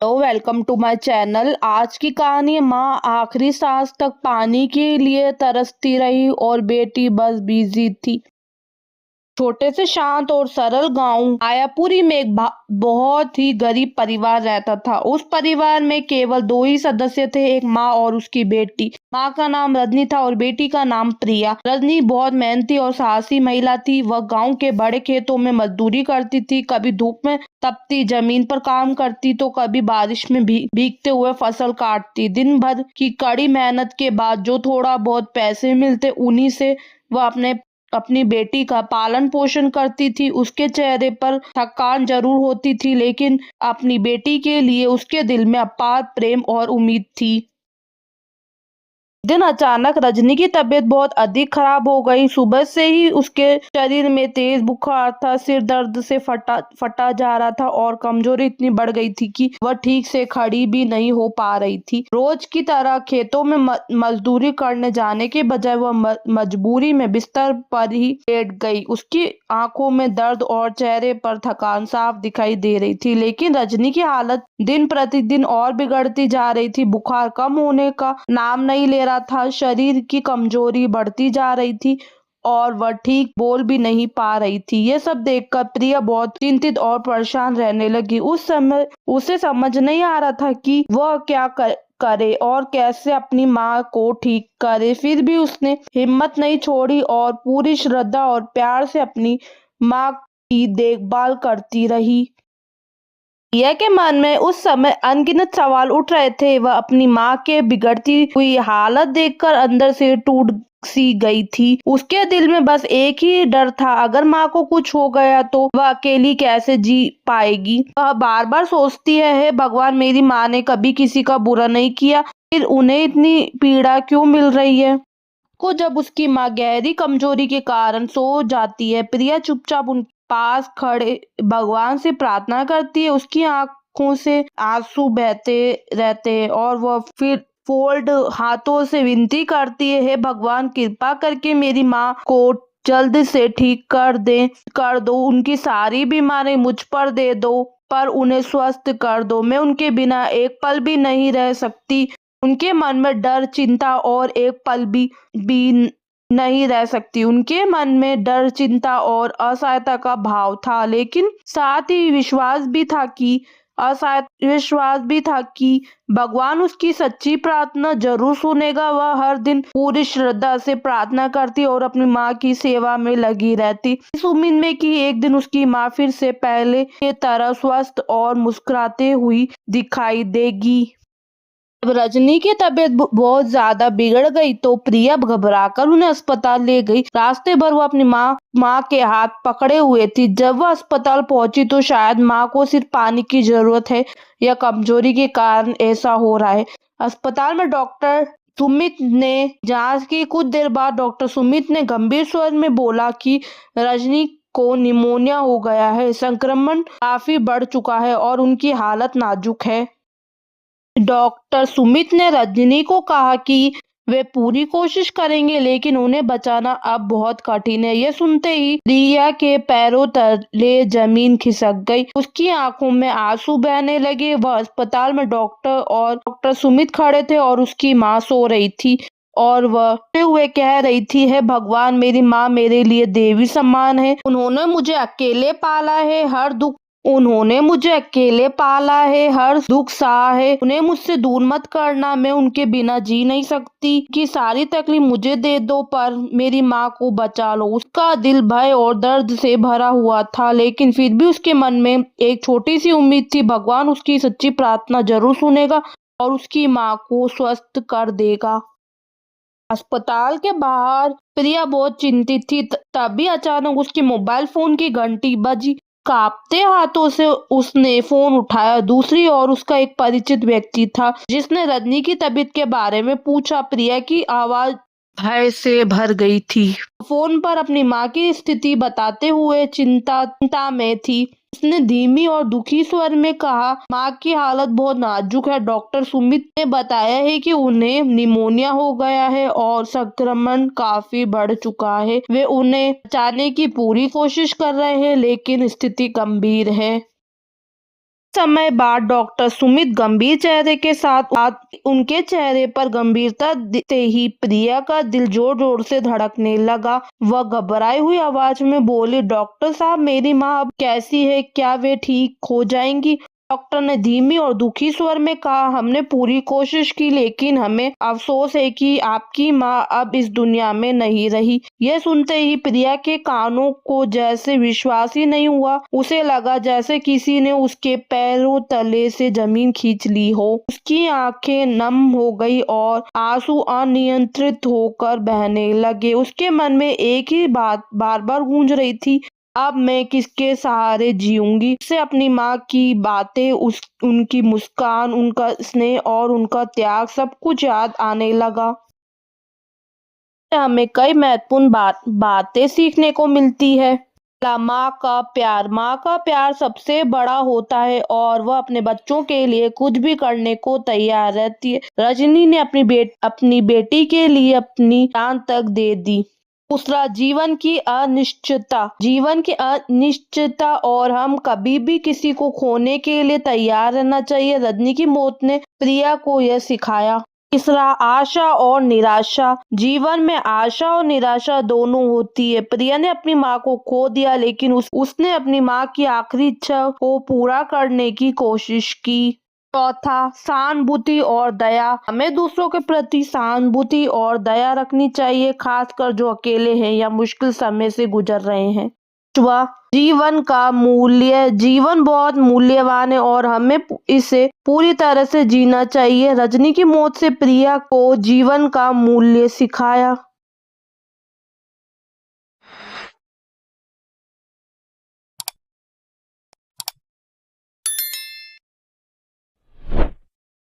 Hello, welcome to my channel. आज की कहानी माँ आखिरी सांस तक पानी के लिए तरसती रही और बेटी बस बिजी थी। छोटे से शांत और सरल गांव मायापुरी में एक बहुत ही गरीब परिवार रहता था। उस परिवार में केवल दो ही सदस्य थे, एक माँ और उसकी बेटी। माँ का नाम रजनी था और बेटी का नाम प्रिया। रजनी बहुत मेहनती और साहसी महिला थी। वह गांव के बड़े खेतों में मजदूरी करती थी, कभी धूप में तपती जमीन पर काम करती तो कभी बारिश में भीगते हुए फसल काटती। दिन भर की कड़ी मेहनत के बाद जो थोड़ा बहुत पैसे मिलते उन्हीं से वह अपनी बेटी का पालन पोषण करती थी। उसके चेहरे पर थकान जरूर होती थी, लेकिन अपनी बेटी के लिए उसके दिल में अपार प्रेम और उम्मीद थी। दिन अचानक रजनी की तबीयत बहुत अधिक खराब हो गई। सुबह से ही उसके शरीर में तेज बुखार था, सिर दर्द से फटा जा रहा था और कमजोरी इतनी बढ़ गई थी कि वह ठीक से खड़ी भी नहीं हो पा रही थी। रोज की तरह खेतों में मजदूरी करने जाने के बजाय वह मजबूरी में बिस्तर पर ही लेट गई। उसकी आंखों में दर्द और चेहरे पर थकान साफ दिखाई दे रही थी, लेकिन रजनी की हालत दिन प्रतिदिन और बिगड़ती जा रही थी। बुखार कम होने का नाम नहीं ले रहा था, शरीर की कमजोरी बढ़ती जा रही थी और वह ठीक बोल भी नहीं पा रही थी। ये सब देखकर प्रिया बहुत चिंतित और परेशान रहने लगी। उस समय उसे समझ नहीं आ रहा था कि वह क्या करे और कैसे अपनी माँ को ठीक करे। फिर भी उसने हिम्मत नहीं छोड़ी और पूरी श्रद्धा और प्यार से अपनी माँ की देखभाल करती रही। प्रिया के मन में उस समय अनगिनत सवाल उठ रहे थे। वह अपनी माँ के बिगड़ती हुई हालत देखकर अंदर से टूट सी गई थी। उसके दिल में बस एक ही डर था, अगर माँ को कुछ हो गया तो वह अकेली कैसे जी पाएगी। वह बार बार सोचती है, हे भगवान, मेरी माँ ने कभी किसी का बुरा नहीं किया, फिर उन्हें इतनी पीड़ा क्यों मिल रही है। को जब उसकी माँ गहरी कमजोरी के कारण सो जाती है, प्रिया चुपचाप उन पास खड़े भगवान से प्रार्थना करती है। उसकी आंखों से आंसू बहते रहते हैं और वह फिर फोल्ड हाथों से विनती करती है, हे भगवान, कृपा करके मेरी माँ को जल्द से ठीक कर दो। उनकी सारी बीमारी मुझ पर दे दो, पर उन्हें स्वस्थ कर दो। मैं उनके बिना एक पल भी नहीं रह सकती। उनके मन में डर, चिंता और एक पल भी नहीं रह सकती। उनके मन में डर, चिंता और असहायता का भाव था, लेकिन साथ ही विश्वास भी था कि भगवान उसकी सच्ची प्रार्थना जरूर सुनेगा। वह हर दिन पूरी श्रद्धा से प्रार्थना करती और अपनी माँ की सेवा में लगी रहती, इस उम्मीद में कि एक दिन उसकी माँ फिर से पहले की तरह स्वस्थ और मुस्कुराते हुई दिखाई देगी। जब रजनी की तबीयत बहुत ज्यादा बिगड़ गई तो प्रिया घबराकर उन्हें अस्पताल ले गई। रास्ते भर वो अपनी माँ के हाथ पकड़े हुए थी। जब वह अस्पताल पहुंची तो शायद माँ को सिर्फ पानी की जरूरत है या कमजोरी के कारण ऐसा हो रहा है। अस्पताल में डॉक्टर सुमित ने जांच की। कुछ देर बाद डॉक्टर सुमित ने गंभीर स्वर में बोला कि रजनी को निमोनिया हो गया है, संक्रमण काफी बढ़ चुका है और उनकी हालत नाजुक है। डॉक्टर सुमित ने रजनी को कहा कि वे पूरी कोशिश करेंगे, लेकिन उन्हें बचाना अब बहुत कठिन है। यह सुनते ही रिया के पैरों तले जमीन खिसक गई। उसकी आंखों में आंसू बहने लगे। वह अस्पताल में डॉक्टर सुमित खड़े थे और उसकी माँ सो रही थी और वह रोते हुए कह रही थी, है भगवान, मेरी माँ मेरे लिए देवी समान है। उन्होंने मुझे अकेले पाला है, हर दुख सहा है। उन्हें मुझसे दूर मत करना, मैं उनके बिना जी नहीं सकती। कि सारी तकलीफ मुझे दे दो, पर मेरी माँ को बचा लो। उसका दिल भय और दर्द से भरा हुआ था, लेकिन फिर भी उसके मन में एक छोटी सी उम्मीद थी, भगवान उसकी सच्ची प्रार्थना जरूर सुनेगा और उसकी माँ को स्वस्थ कर देगा। अस्पताल के बाहर प्रिया बहुत चिंतित थी। तभी अचानक उसके मोबाइल फोन की घंटी बजी। कांपते हाथों से उसने फोन उठाया। दूसरी ओर उसका एक परिचित व्यक्ति था जिसने रजनी की तबीयत के बारे में पूछा। प्रिया की आवाज भय से भर गई थी। फोन पर अपनी माँ की स्थिति बताते हुए चिंता में थी। उसने धीमी और दुखी स्वर में कहा, माँ की हालत बहुत नाजुक है। डॉक्टर सुमित ने बताया है कि उन्हें निमोनिया हो गया है और संक्रमण काफी बढ़ चुका है। वे उन्हें बचाने की पूरी कोशिश कर रहे हैं, लेकिन स्थिति गंभीर है। समय बाद डॉक्टर सुमित गंभीर चेहरे के साथ उनके चेहरे पर गंभीरता दिखते ही प्रिया का दिल जोर जोर से धड़कने लगा। वह घबराई हुई आवाज में बोली, डॉक्टर साहब, मेरी माँ अब कैसी है? क्या वे ठीक हो जाएंगी? डॉक्टर ने धीमी और दुखी स्वर में कहा, हमने पूरी कोशिश की, लेकिन हमें अफसोस है कि आपकी माँ अब इस दुनिया में नहीं रही। यह सुनते ही प्रिया के कानों को जैसे विश्वास ही नहीं हुआ। उसे लगा जैसे किसी ने उसके पैरों तले से जमीन खींच ली हो। उसकी आंखें नम हो गई और आंसू अनियंत्रित होकर बहने लगे। उसके मन में एक ही बात बार बार गूंज रही थी, अब मैं किसके सहारे जीऊंगी? उसे अपनी माँ की बातें, उनकी मुस्कान, उनका स्नेह और उनका त्याग सब कुछ याद आने लगा। हमें कई महत्वपूर्ण बातें सीखने को मिलती है। माँ का प्यार सबसे बड़ा होता है और वह अपने बच्चों के लिए कुछ भी करने को तैयार रहती है। रजनी ने अपनी बेटी के लिए अपनी जान तक दे दी। दूसरा, जीवन की अनिश्चितता और हम कभी भी किसी को खोने के लिए तैयार रहना चाहिए। रजनी की मौत ने प्रिया को यह सिखाया। तीसरा, आशा और निराशा। जीवन में आशा और निराशा दोनों होती है। प्रिया ने अपनी माँ को खो दिया, लेकिन उसने अपनी माँ की आखिरी इच्छा को पूरा करने की कोशिश की। चौथा, सहानुभूति और दया। हमें दूसरों के प्रति सहानुभूति और दया रखनी चाहिए, खासकर जो अकेले हैं या मुश्किल समय से गुजर रहे हैं। पांचवा, जीवन बहुत मूल्यवान है और हमें इसे पूरी तरह से जीना चाहिए। रजनी की मौत से प्रिया को जीवन का मूल्य सिखाया।